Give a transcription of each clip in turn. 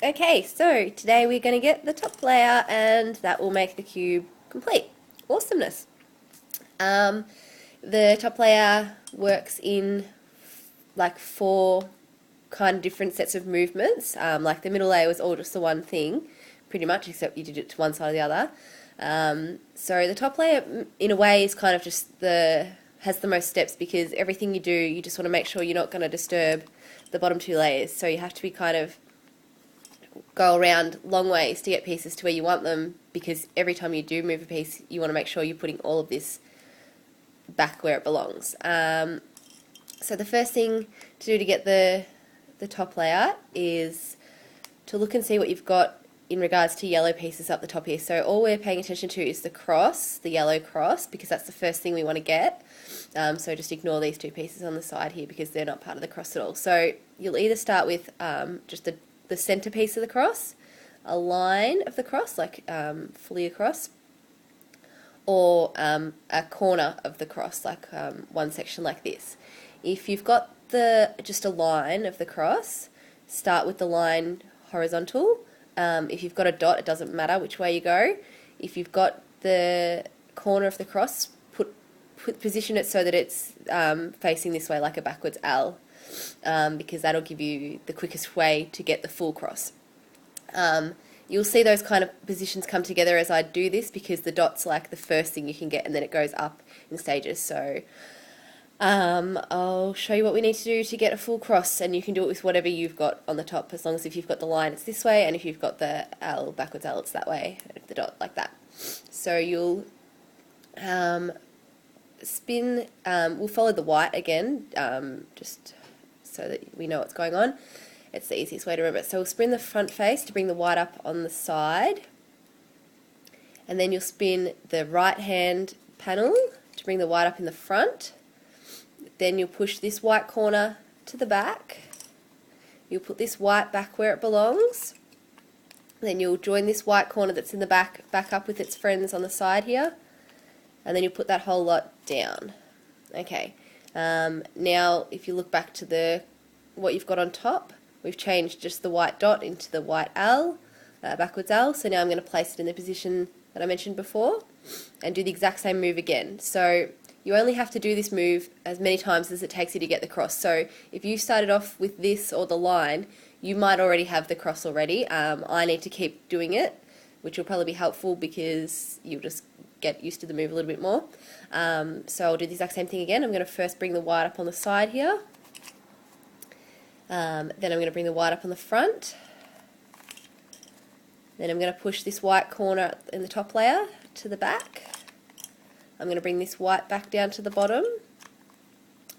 Okay, so today we're going to get the top layer and that will make the cube complete. Awesomeness. The top layer works in like 4 kind of different sets of movements. Like the middle layer was all just the one thing, pretty much, except you did it to one side or the other. So the top layer, in a way, is kind of just has the most steps because everything you do, you just want to make sure you're not going to disturb the bottom 2 layers. So you have to be kind of go around long ways to get pieces to where you want them, because every time you do move a piece, you want to make sure you're putting all of this back where it belongs. So the first thing to do to get the top layer is to look and see what you've got in regards to yellow pieces up the top here. So all we're paying attention to is the cross, the yellow cross, because that's the first thing we want to get. So just ignore these 2 pieces on the side here because they're not part of the cross at all. So you'll either start with just the center piece of the cross, a line of the cross, like fully across, or a corner of the cross, like one section like this. If you've got just a line of the cross, start with the line horizontal. If you've got a dot, it doesn't matter which way you go. If you've got the corner of the cross, position it so that it's facing this way, like a backwards L, because that'll give you the quickest way to get the full cross. You'll see those kind of positions come together as I do this, because the dot's like the first thing you can get and then it goes up in stages. So I'll show you what we need to do to get a full cross, and you can do it with whatever you've got on the top, as long as if you've got the line it's this way, and if you've got the L, backwards L, it's that way, the dot like that. So you'll spin, we'll follow the white again, just so that we know what's going on. It's the easiest way to remember it. So we'll spin the front face to bring the white up on the side, and then you'll spin the right hand panel to bring the white up in the front. Then you'll push this white corner to the back. You'll put this white back where it belongs. Then you'll join this white corner that's in the back up with its friends on the side here. And then you'll put that whole lot down. Okay. Now if you look back to what you've got on top, we've changed just the white dot into the white L, backwards L. So now I'm going to place it in the position that I mentioned before and do the exact same move again. So you only have to do this move as many times as it takes you to get the cross. So if you started off with this or the line, you might already have the cross already. I need to keep doing it, which will probably be helpful because you'll just get used to the move a little bit more. So I'll do the exact same thing again. I'm going to first bring the white up on the side here. Then I'm going to bring the white up on the front. Then I'm going to push this white corner in the top layer to the back. I'm going to bring this white back down to the bottom.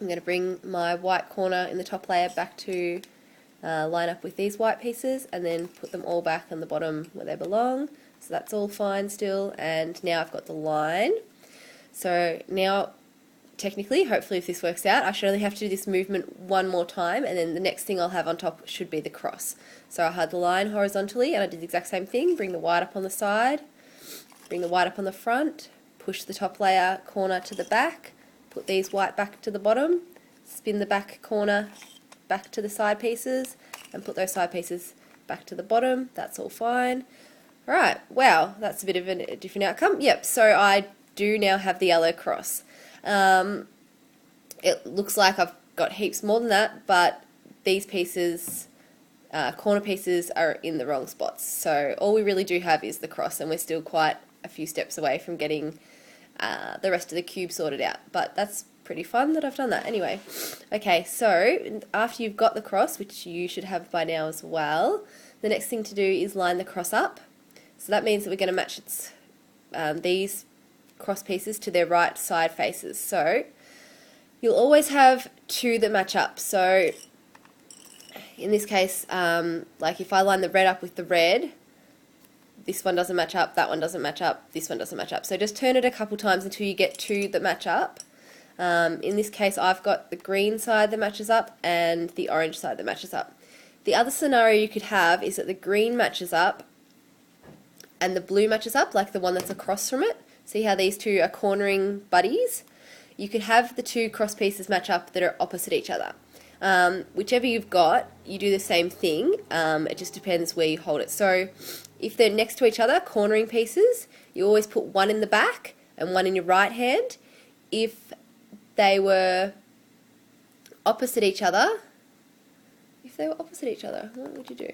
I'm going to bring my white corner in the top layer back to line up with these white pieces, and then put them all back on the bottom where they belong. So that's all fine still, and now I've got the line. So now, technically, hopefully if this works out, I should only have to do this movement one more time, and then the next thing I'll have on top should be the cross. So I had the line horizontally, and I did the exact same thing. Bring the white up on the side, bring the white up on the front, push the top layer corner to the back, put these white back to the bottom, spin the back corner back to the side pieces, and put those side pieces back to the bottom. That's all fine. Alright, wow, that's a bit of a different outcome. Yep, so I do now have the yellow cross. It looks like I've got heaps more than that, but these pieces, corner pieces, are in the wrong spots. So all we really do have is the cross, and we're still quite a few steps away from getting the rest of the cube sorted out. But that's pretty fun that I've done that. Anyway, okay, so after you've got the cross, which you should have by now as well, the next thing to do is line the cross up. So that means that we're going to match these cross pieces to their right side faces. So you'll always have 2 that match up. So in this case, like if I line the red up with the red, this one doesn't match up, that one doesn't match up, this one doesn't match up. So just turn it a couple times until you get 2 that match up. In this case, I've got the green side that matches up and the orange side that matches up. The other scenario you could have is that the green matches up and the blue matches up, like the one that's across from it. See how these 2 are cornering buddies? You could have the 2 cross pieces match up that are opposite each other. Whichever you've got, you do the same thing. It just depends where you hold it. So if they're next to each other, cornering pieces, you always put one in the back and one in your right hand. If they were opposite each other, what would you do?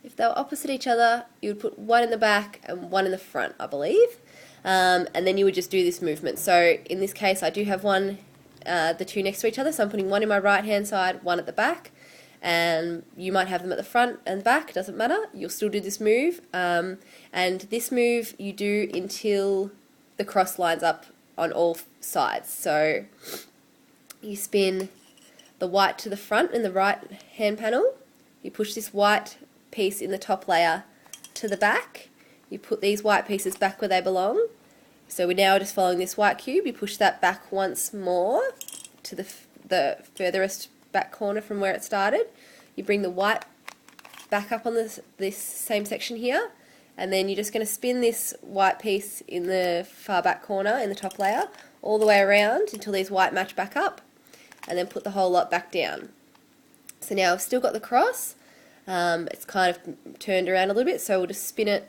If they were opposite each other, you would put one in the back and one in the front, I believe. And then you would just do this movement. So in this case, I do have one, the two next to each other. So I'm putting one in my right hand side, one at the back. And you might have them at the front and back, doesn't matter. You'll still do this move. And this move you do until the cross lines up on all sides. So you spin the white to the front in the right hand panel. You push this white piece in the top layer to the back. You put these white pieces back where they belong. So we're now just following this white cube. You push that back once more to the furthest back corner from where it started. You bring the white back up on this same section here, and then you're just going to spin this white piece in the far back corner in the top layer all the way around until these white match back up, and then put the whole lot back down. So now I've still got the cross. It's kind of turned around a little bit, so we'll just spin it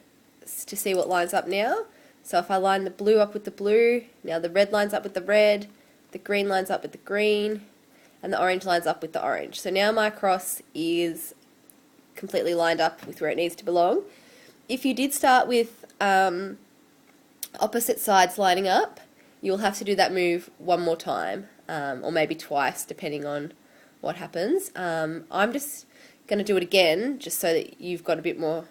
to see what lines up now. So if I line the blue up with the blue, now the red lines up with the red, the green lines up with the green, and the orange lines up with the orange. So now my cross is completely lined up with where it needs to belong. If you did start with opposite sides lining up, you'll have to do that move one more time, or maybe twice, depending on what happens. I'm just going to do it again, just so that you've got a bit more,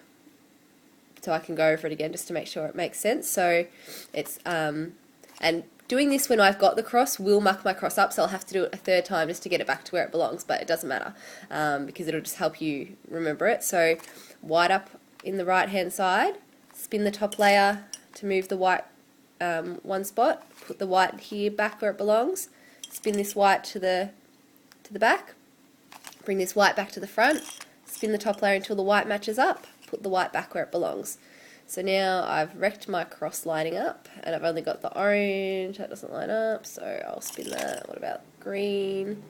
so I can go over it again, just to make sure it makes sense. So it's, and doing this when I've got the cross will muck my cross up, so I'll have to do it a third time just to get it back to where it belongs, but it doesn't matter, because it'll just help you remember it. So white up in the right hand side, spin the top layer to move the white one spot, put the white here back where it belongs, spin this white to the back, bring this white back to the front, spin the top layer until the white matches up, put the white back where it belongs. So now I've wrecked my cross lining up, and I've only got the orange, that doesn't line up, so I'll spin that. What about green?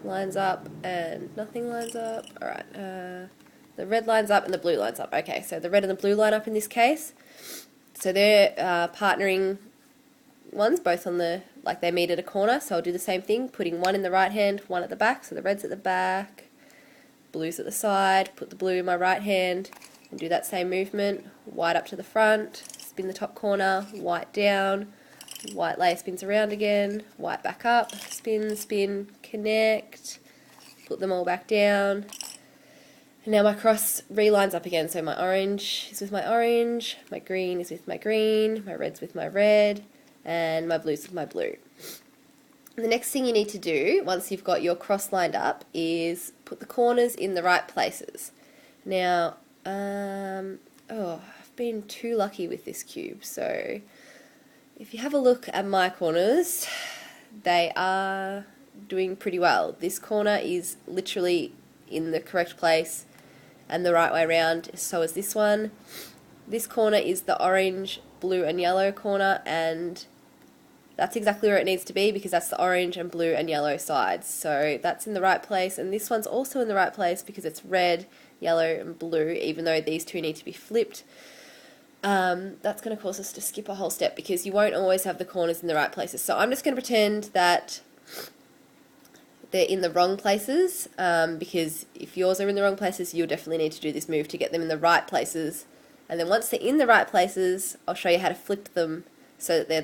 Lines up and nothing lines up. Alright, the red lines up and the blue lines up. Okay, so the red and the blue line up in this case. So they're partnering ones, both on the, like they meet at a corner, so I'll do the same thing, putting one in the right hand, one at the back, so the red's at the back, blue's at the side, put the blue in my right hand, and do that same movement, white up to the front, spin the top corner, white down, white layer spins around again, white back up, spin, spin, connect, put them all back down, and now my cross relines up again, so my orange is with my orange, my green is with my green, my red's with my red, and my blue's with my blue. The next thing you need to do, once you've got your cross lined up, is put the corners in the right places. Now, I've been too lucky with this cube, so if you have a look at my corners, they are doing pretty well. This corner is literally in the correct place and the right way around, so is this one. This corner is the orange, blue and yellow corner, and that's exactly where it needs to be because that's the orange and blue and yellow sides. So that's in the right place, and this one's also in the right place because it's red, yellow and blue, even though these two need to be flipped. That's going to cause us to skip a whole step because you won't always have the corners in the right places. So I'm just going to pretend that they're in the wrong places, because if yours are in the wrong places, you'll definitely need to do this move to get them in the right places. And then once they're in the right places, I'll show you how to flip them so that they're